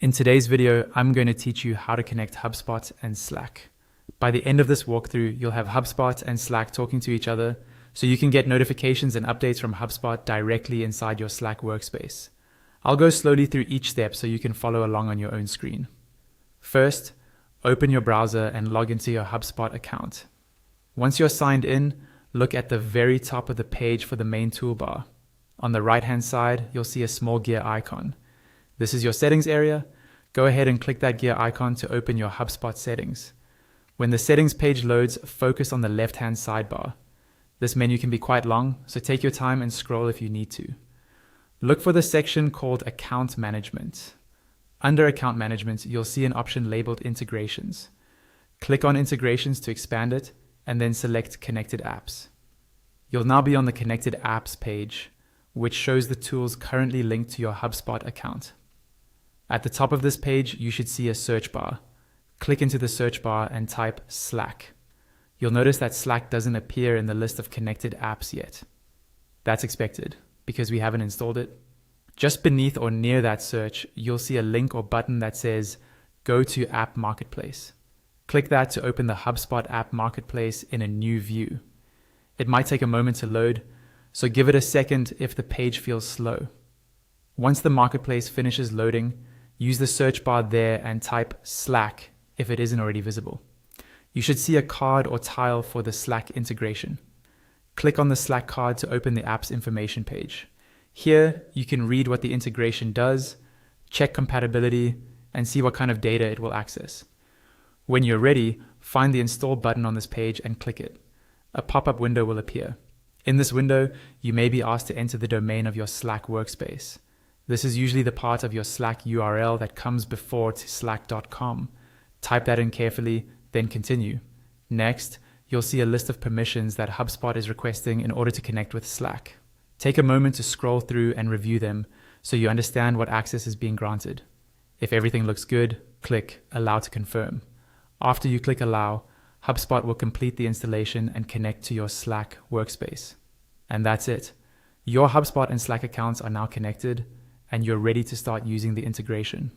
In today's video, I'm going to teach you how to connect HubSpot and Slack. By the end of this walkthrough, you'll have HubSpot and Slack talking to each other, so you can get notifications and updates from HubSpot directly inside your Slack workspace. I'll go slowly through each step so you can follow along on your own screen. First, open your browser and log into your HubSpot account. Once you're signed in, look at the very top of the page for the main toolbar. On the right-hand side, you'll see a small gear icon. This is your settings area. Go ahead and click that gear icon to open your HubSpot settings. When the settings page loads, focus on the left-hand sidebar. This menu can be quite long, so take your time and scroll if you need to. Look for the section called Account Management. Under Account Management, you'll see an option labeled Integrations. Click on Integrations to expand it, and then select Connected Apps. You'll now be on the Connected Apps page, which shows the tools currently linked to your HubSpot account. At the top of this page, you should see a search bar. Click into the search bar and type Slack. You'll notice that Slack doesn't appear in the list of connected apps yet. That's expected, because we haven't installed it. Just beneath or near that search, you'll see a link or button that says Go to App Marketplace. Click that to open the HubSpot App Marketplace in a new view. It might take a moment to load, so give it a second if the page feels slow. Once the marketplace finishes loading, use the search bar there and type Slack if it isn't already visible. You should see a card or tile for the Slack integration. Click on the Slack card to open the app's information page. Here, you can read what the integration does, check compatibility, and see what kind of data it will access. When you're ready, find the Install button on this page and click it. A pop-up window will appear. In this window, you may be asked to enter the domain of your Slack workspace. This is usually the part of your Slack URL that comes before to slack.com. Type that in carefully, then continue. Next, you'll see a list of permissions that HubSpot is requesting in order to connect with Slack. Take a moment to scroll through and review them so you understand what access is being granted. If everything looks good, click Allow to confirm. After you click Allow, HubSpot will complete the installation and connect to your Slack workspace. And that's it. Your HubSpot and Slack accounts are now connected, and you're ready to start using the integration.